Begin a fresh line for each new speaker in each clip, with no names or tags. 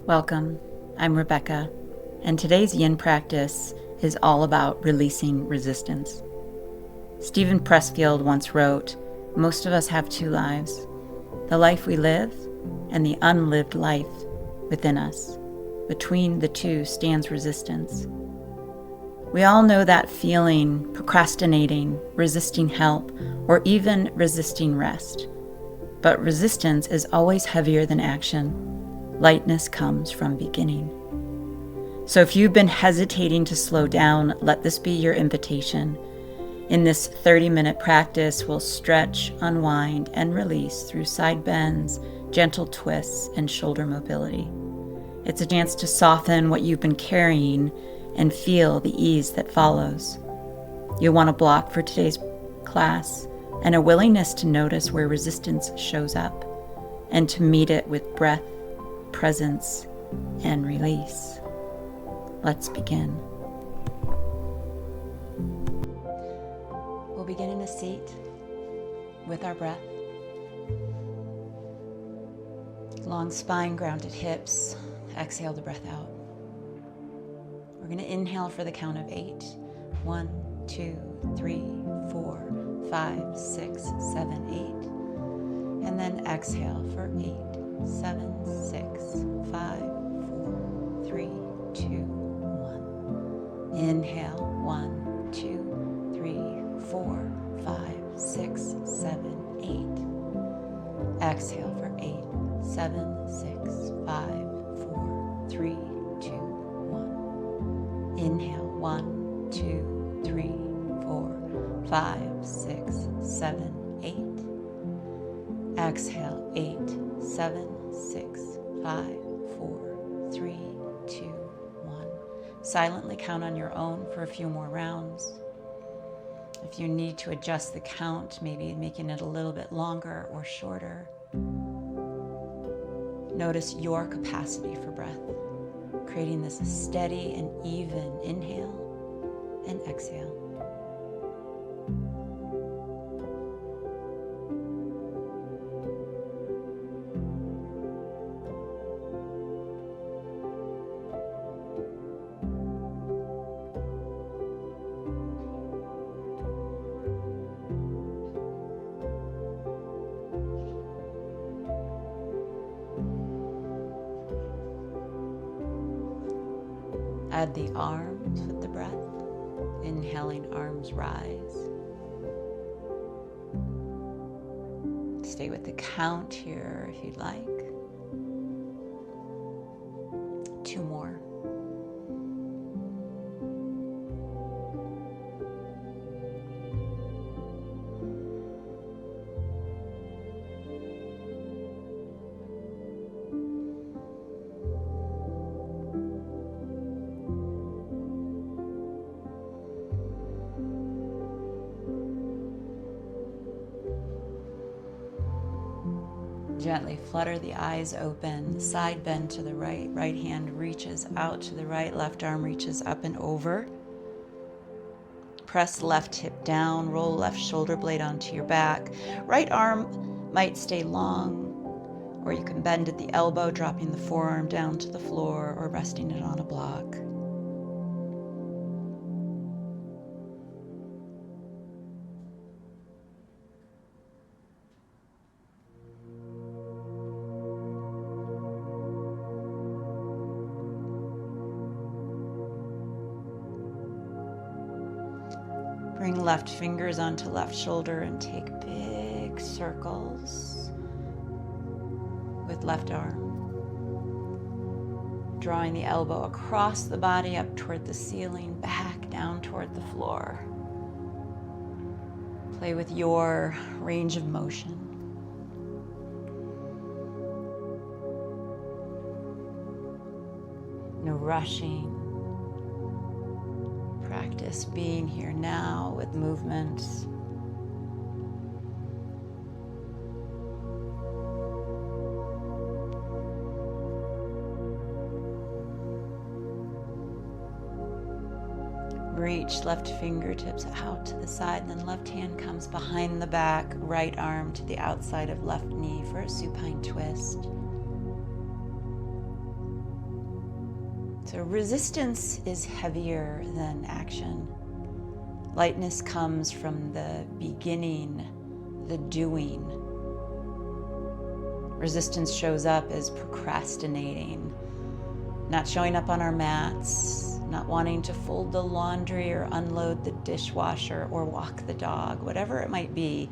Welcome, I'm Rebecca, and today's Yin practice is all about releasing resistance. Steven Pressfield once wrote, "Most of us have two lives, the life we live and the unlived life within us. Between the two stands resistance." We all know that feeling, procrastinating, resisting help, or even resisting rest. But resistance is always heavier than action. Lightness comes from beginning. So if you've been hesitating to slow down, let this be your invitation. In this 30-minute practice, we'll stretch, unwind, and release through side bends, gentle twists, and shoulder mobility. It's a chance to soften what you've been carrying and feel the ease that follows. You'll want a block for today's class and a willingness to notice where resistance shows up and to meet it with breath, presence, and release. Let's begin. We'll begin in a seat with our breath. Long spine, grounded hips. Exhale the breath out. We're going to inhale for the count of 8. 1, 2, 3, 4, 5, 6, 7, 8. And then exhale for 8, 7, 6, 5, 4, 3, 2, 1. Inhale, 1, 2, 3, 4, 5, 6, 7, 8. Exhale for 8, 7, 6, 5, 4, 3, 2, 1. Inhale, 1, 2, 3, 4, 5, 6, 7, 8. Exhale, 8, 7, 6, 5, 4, 3, 2, 1. Silently count on your own for a few more rounds. If you need to adjust the count, maybe making it a little bit longer or shorter, notice your capacity for breath, creating this steady and even inhale and exhale. Add the arms with the breath. Inhaling, arms rise. Stay with the count here if you'd like. 2 more. Gently flutter the eyes open, side bend to the right, right hand reaches out to the right, left arm reaches up and over. Press left hip down, roll left shoulder blade onto your back. Right arm might stay long, or you can bend at the elbow, dropping the forearm down to the floor or resting it on a block. Bring left fingers onto left shoulder and take big circles with left arm. Drawing the elbow across the body up toward the ceiling, back down toward the floor. Play with your range of motion. No rushing. Practice being here now with movements. Reach left fingertips out to the side, then left hand comes behind the back, right arm to the outside of left knee for a supine twist. So resistance is heavier than action. Lightness comes from the beginning, the doing. Resistance shows up as procrastinating, not showing up on our mats, not wanting to fold the laundry or unload the dishwasher or walk the dog, whatever it might be.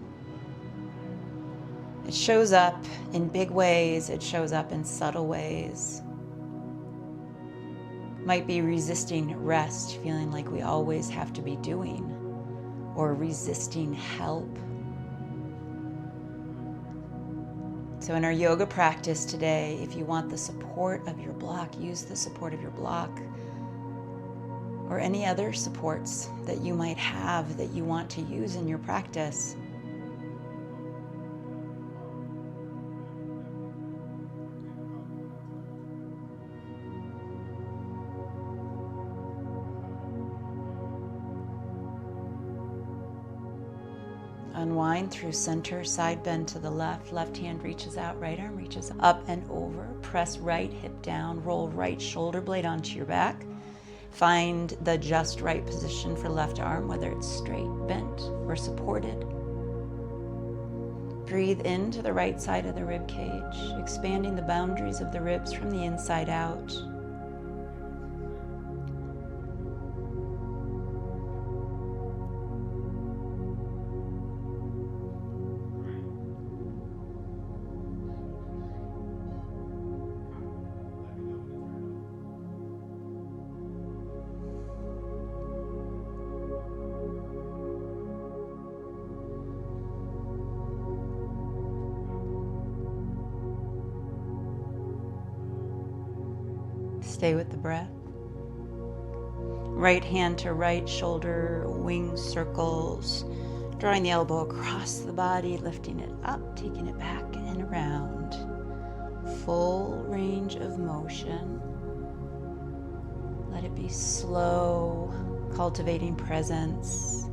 It shows up in big ways, it shows up in subtle ways. Might be resisting rest, feeling like we always have to be doing, or resisting help. So in our yoga practice today, if you want the support of your block, use the support of your block, or any other supports that you might have that you want to use in your practice. Unwind through center, side bend to the left. Left hand reaches out, right arm reaches up and over. Press right hip down, roll right shoulder blade onto your back. Find the just right position for left arm, whether it's straight, bent, or supported. Breathe into the right side of the rib cage, expanding the boundaries of the ribs from the inside out. Stay with the breath. Right hand to right shoulder, wing circles, drawing the elbow across the body, lifting it up, taking it back and around. Full range of motion. Let it be slow, cultivating presence.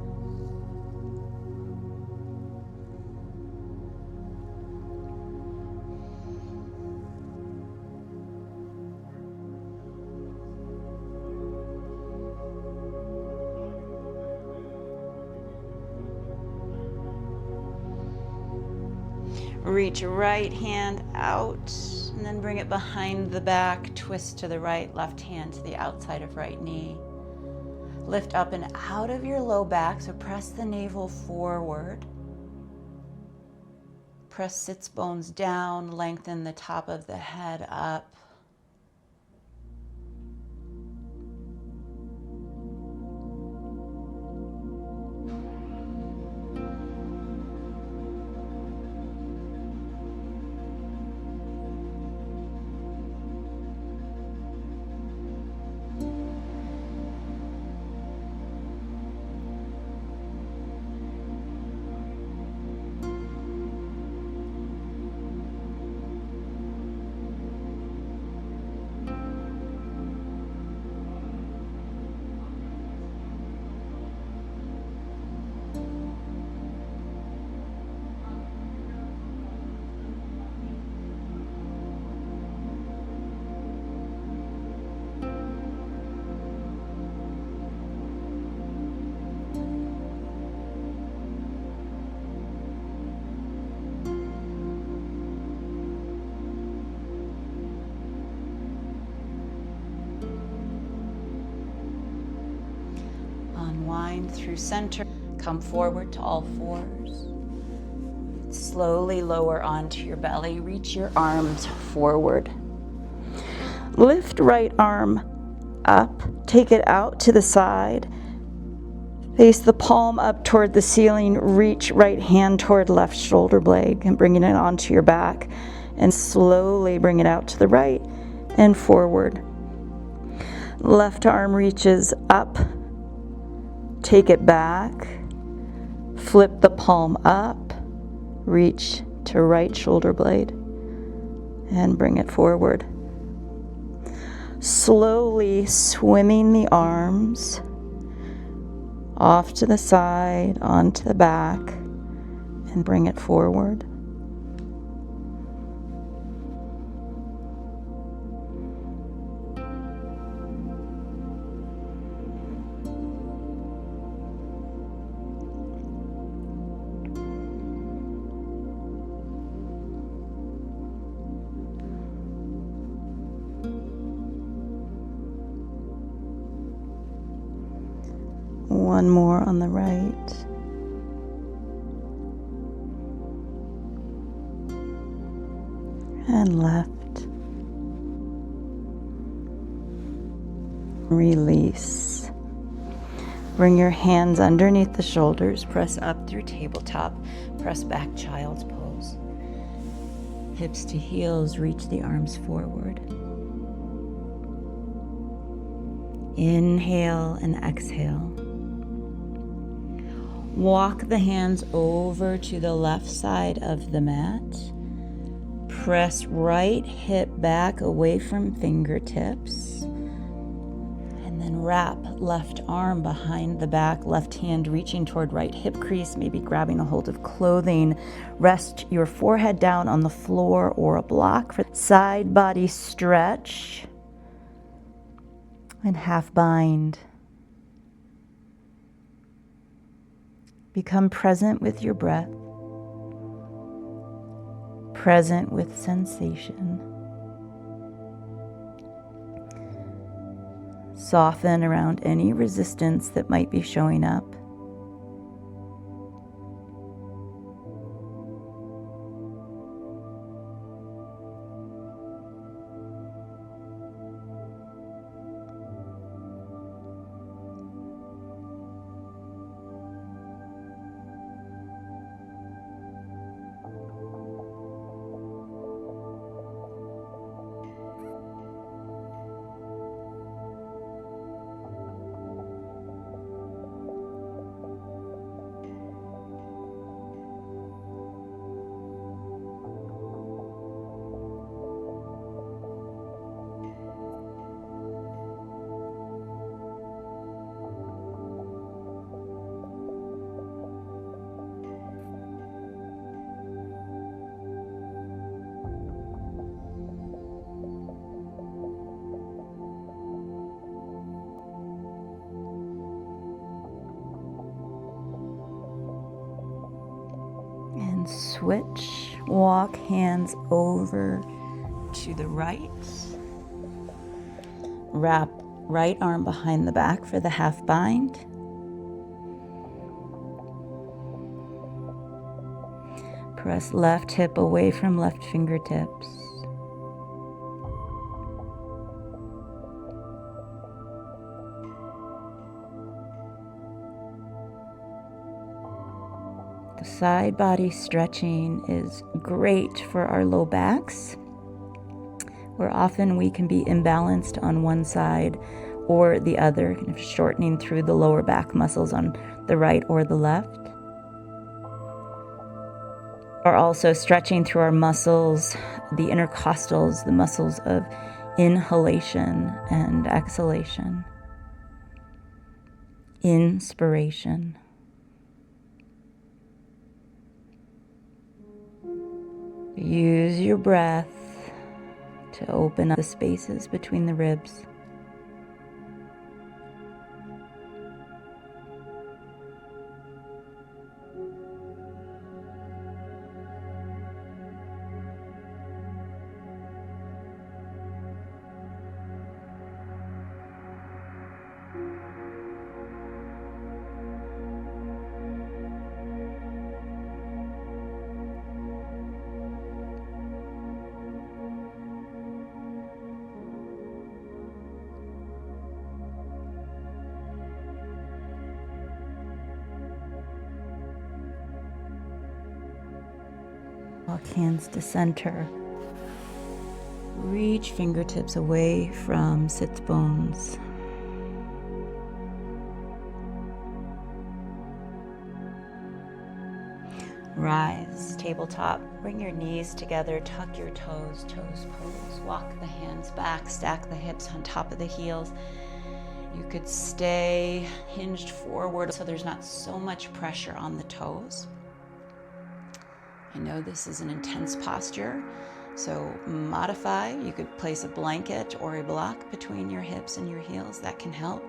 Reach right hand out and then bring it behind the back. Twist to the right, left hand to the outside of right knee. Lift up and out of your low back, so press the navel forward. Press sits bones down, lengthen the top of the head up. Unwind through center. Come forward to all fours. Slowly lower onto your belly. Reach your arms forward. Lift right arm up. Take it out to the side. Face the palm up toward the ceiling. Reach right hand toward left shoulder blade and bringing it onto your back. And slowly bring it out to the right and forward. Left arm reaches up. Take it back, flip the palm up, reach to right shoulder blade, and bring it forward. Slowly swimming the arms off to the side, onto the back, and bring it forward. One more on the right. And left. Release. Bring your hands underneath the shoulders. Press up through tabletop. Press back, child's pose. Hips to heels. Reach the arms forward. Inhale and exhale. Walk the hands over to the left side of the mat. Press right hip back away from fingertips. And then wrap left arm behind the back, left hand reaching toward right hip crease, maybe grabbing a hold of clothing. Rest your forehead down on the floor or a block. For side body stretch. And half bind. Become present with your breath. Present with sensation. Soften around any resistance that might be showing up. And switch. Walk hands over to the right. Wrap right arm behind the back for the half bind. Press left hip away from left fingertips. The side body stretching is great for our low backs, where often we can be imbalanced on one side or the other, kind of shortening through the lower back muscles on the right or the left. Are also stretching through our muscles, the intercostals, the muscles of inhalation and exhalation. Inspiration. Use your breath to open up the spaces between the ribs. Walk hands to center. Reach fingertips away from sits bones. Rise, tabletop. Bring your knees together, tuck your toes, toes pose. Walk the hands back, stack the hips on top of the heels. You could stay hinged forward so there's not so much pressure on the toes. I know this is an intense posture, so modify. You could place a blanket or a block between your hips and your heels. That can help.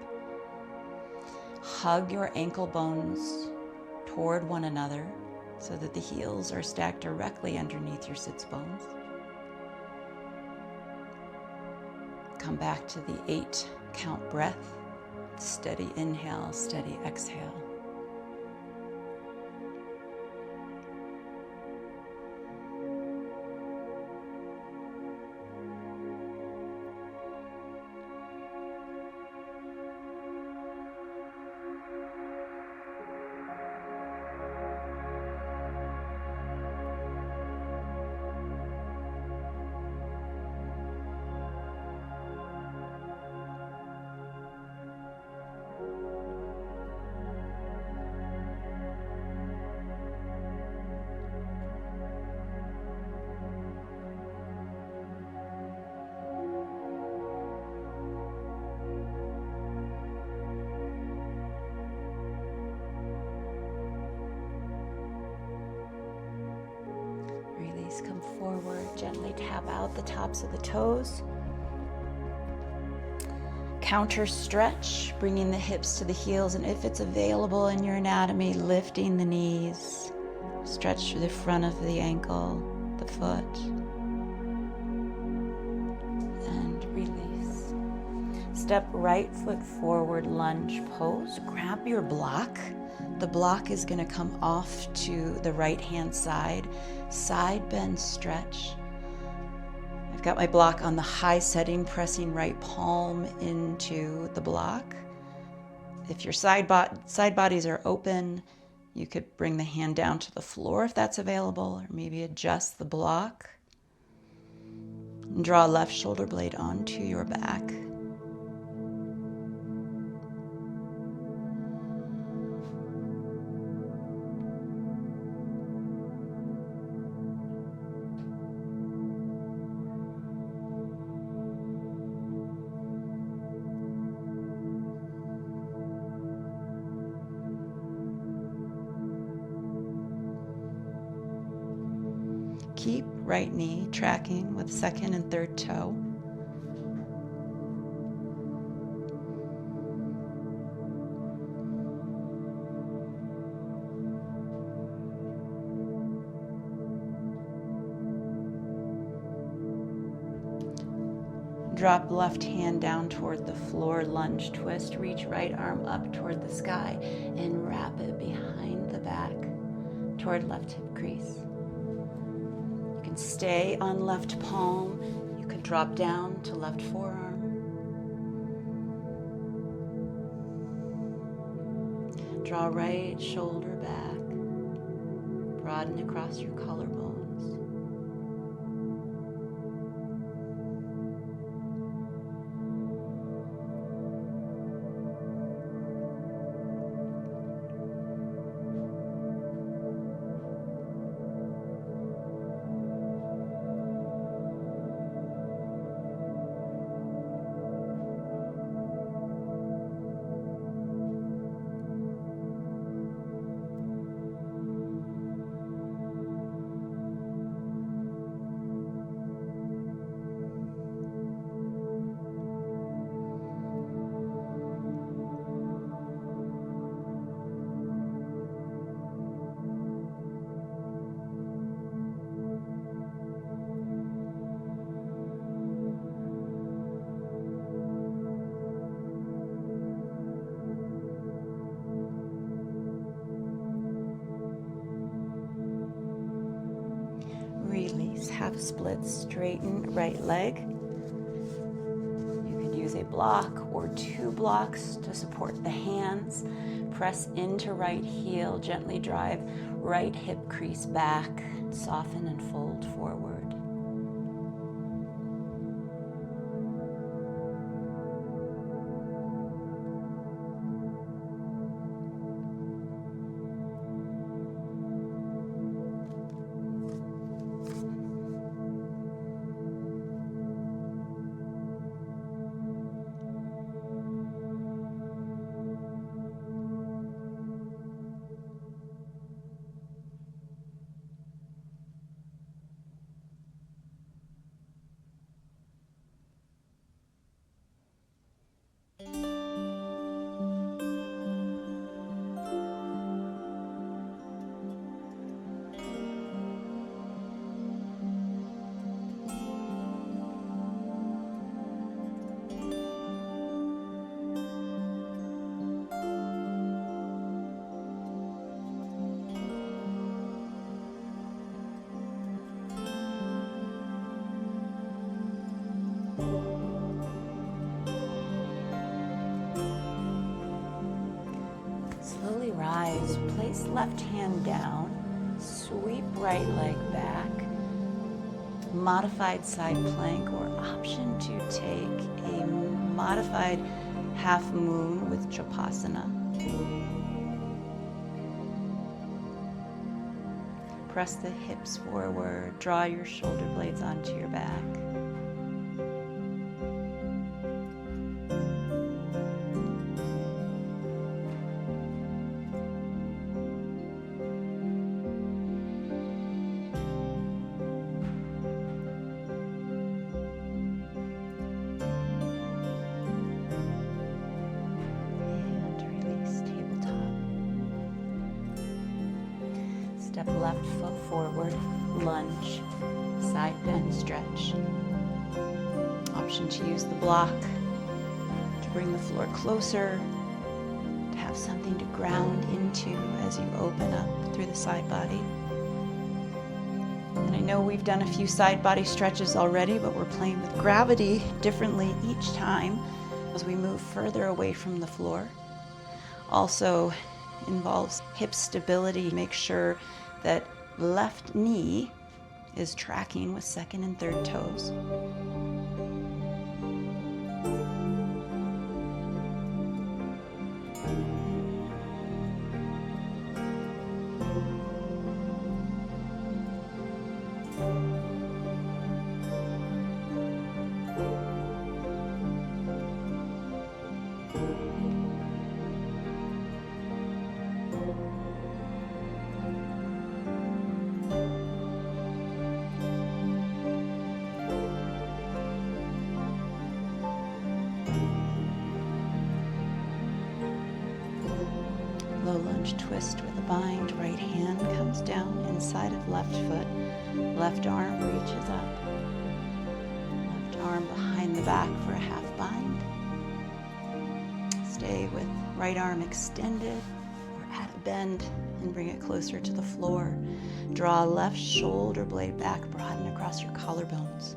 Hug your ankle bones toward one another so that the heels are stacked directly underneath your sits bones. Come back to the 8 count breath. Steady inhale, steady exhale. Release, come forward, gently tap out the tops of the toes. Counter stretch, bringing the hips to the heels, and if it's available in your anatomy, lifting the knees. Stretch through the front of the ankle, the foot, and release. Step right foot forward, lunge pose. Grab your block. The block is going to come off to the right-hand side. Side bend stretch. I've got my block on the high setting, pressing right palm into the block. If your side bodies are open, you could bring the hand down to the floor if that's available, or maybe adjust the block. And draw left shoulder blade onto your back. Keep right knee tracking with second and third toe. Drop left hand down toward the floor, lunge twist, reach right arm up toward the sky, and wrap it behind the back toward left hip crease. You can stay on left palm. You could drop down to left forearm. Draw right shoulder back. Broaden across your collarbones. Release, half split, straighten right leg. You could use a block or two blocks to support the hands. Press into right heel, gently drive right hip crease back, soften and fold forward. release. Left hand down, sweep right leg back. Modified side plank, or option to take a modified half moon with Japasana. Press the hips forward, draw your shoulder blades onto your back. Step left foot forward, lunge, side bend, stretch. Option to use the block to bring the floor closer, to have something to ground into as you open up through the side body. And I know we've done a few side body stretches already, but we're playing with gravity differently each time as we move further away from the floor. Also involves hip stability. Make sure that left knee is tracking with second and third toes. Low lunge twist with a bind. Right hand comes down inside of left foot. Left arm reaches up. Left arm behind the back for a half bind. Stay with right arm extended or at a bend and bring it closer to the floor. Draw left shoulder blade back, broaden across your collarbones.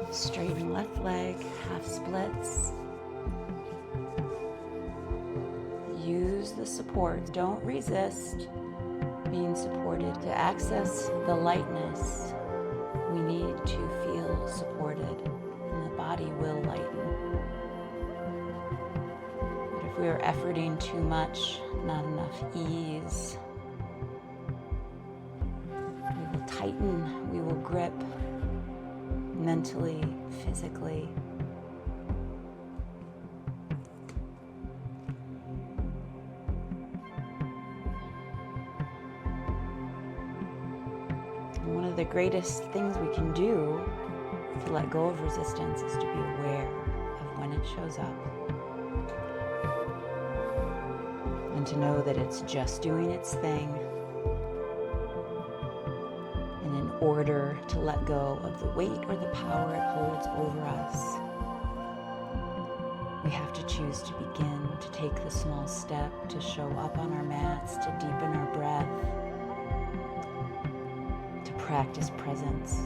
Straighten left leg, half splits. Use the support. Don't resist being supported. To access the lightness, we need to feel supported, and the body will lighten. But if we are efforting too much, not enough ease, we will tighten, we will grip, mentally, physically. And one of the greatest things we can do to let go of resistance is to be aware of when it shows up. And to know that it's just doing its thing. In order to let go of the weight or the power it holds over us, We have to choose to begin, to take the small step, to show up on our mats, to deepen our breath, to practice presence.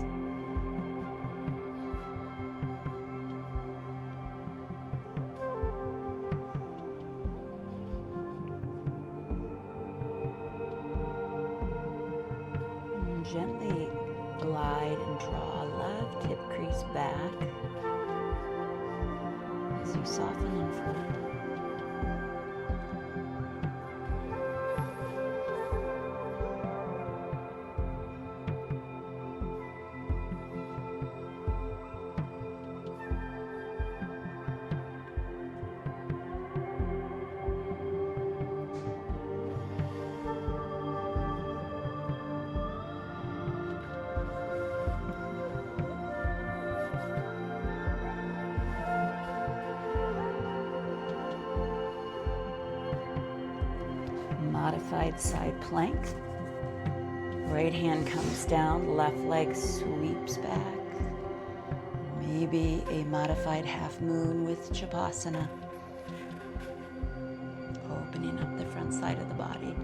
And gently glide and draw left hip crease back as you soften and fold. Modified side plank. Right hand comes down, left leg sweeps back. Maybe a modified half moon with Shavasana. Opening up the front side of the body.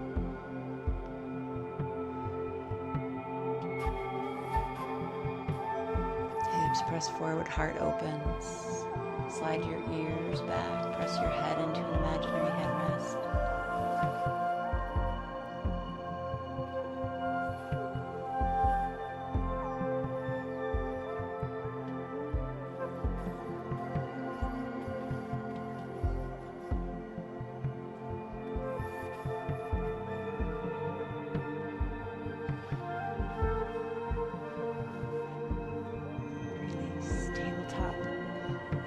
Hips press forward, heart opens. Slide your ears back, press your head into an imaginary headrest.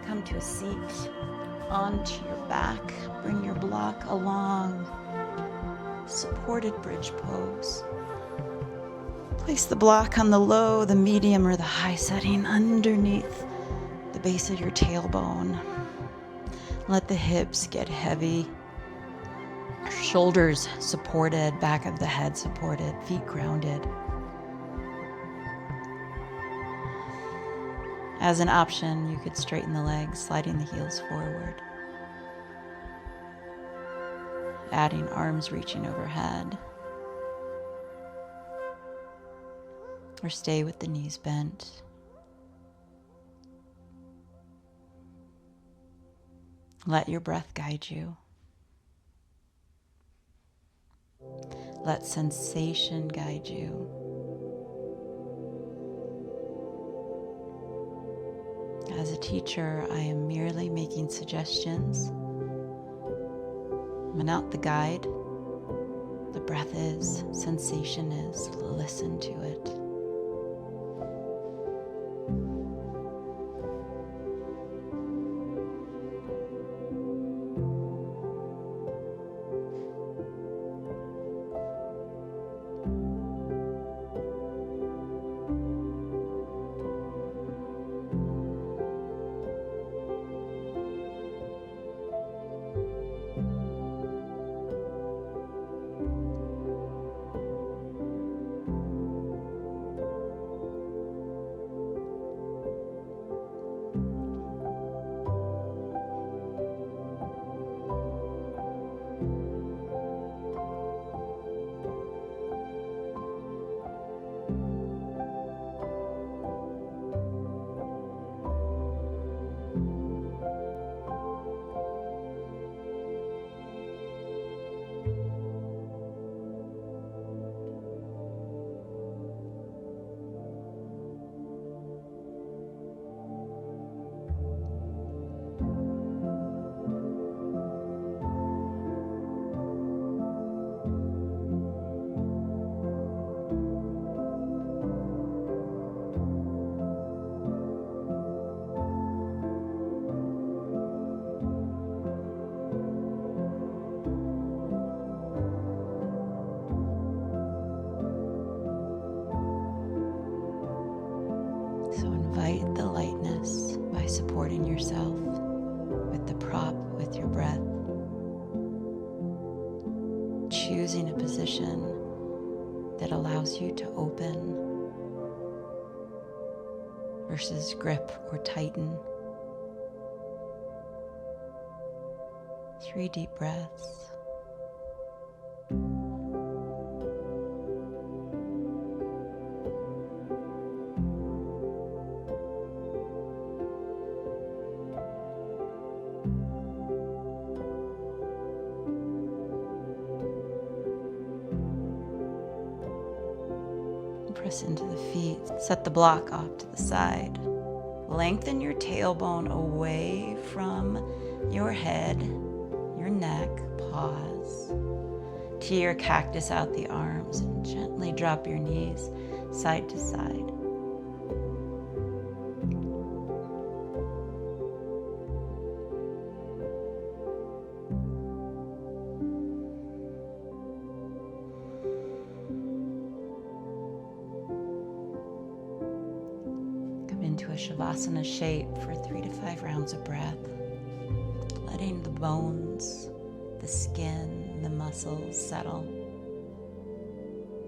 Come to a seat, onto your back. Bring your block along. Supported bridge pose. Place the block on the low, the medium, or the high setting underneath the base of your tailbone. Let the hips get heavy. Shoulders supported, back of the head supported, feet grounded. As an option, you could straighten the legs, sliding the heels forward. Adding arms reaching overhead. Or stay with the knees bent. Let your breath guide you. Let sensation guide you. As a teacher, I am merely making suggestions. I'm not the guide. The breath is, sensation is. Listen to it. So invite the lightness by supporting yourself with the prop, with your breath. Choosing a position that allows you to open versus grip or tighten. 3 deep breaths. Press into the feet. Set the block off to the side. Lengthen your tailbone away from your head, your neck. Pause. Tee your cactus out the arms and gently drop your knees side to side. Into a Shavasana shape for 3 to 5 rounds of breath, letting the bones, the skin, the muscles settle,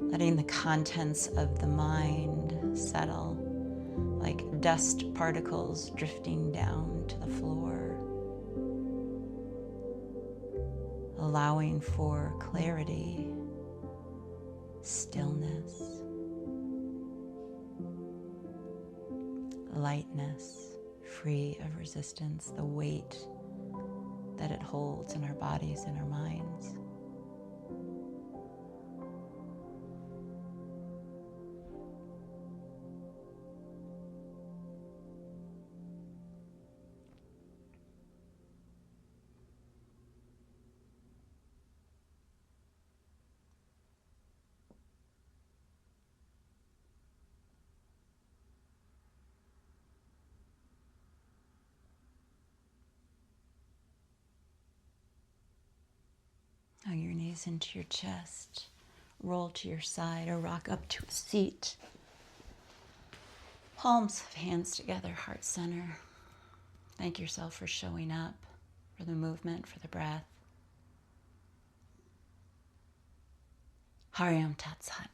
letting the contents of the mind settle like dust particles drifting down to the floor, allowing for clarity, stillness, lightness, free of resistance, the weight that it holds in our bodies and our minds. Hug your knees into your chest, roll to your side or rock up to a seat. Palms of hands together, heart center. Thank yourself for showing up, for the movement, for the breath. Hari Om Tat Sat.